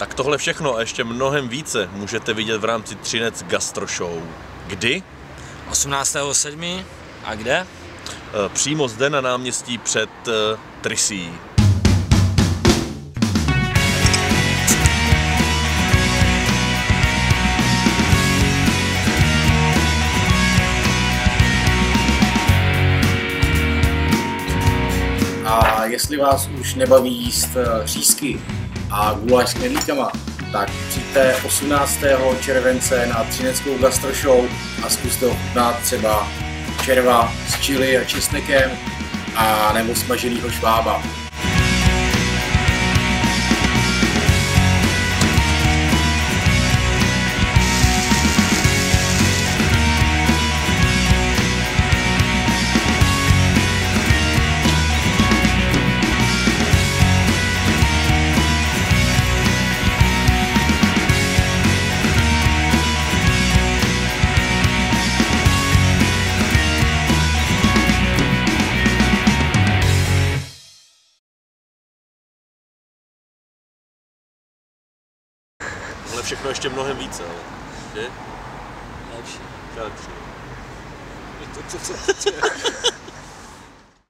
Tak tohle všechno a ještě mnohem více můžete vidět v rámci Třinec Gastro Show. Kdy? 18.7. A kde? Přímo zde na náměstí před Trysí. A jestli vás už nebaví jíst řízky a guláš s knedlíkama, tak přijďte 18. července na Třineckou Gastro Show a zkuste ochutnat třeba červa s chili a česnekem a nebo smaženýho švába. Ale všechno ještě mnohem více, ale. Že? Lepší. Lepší. To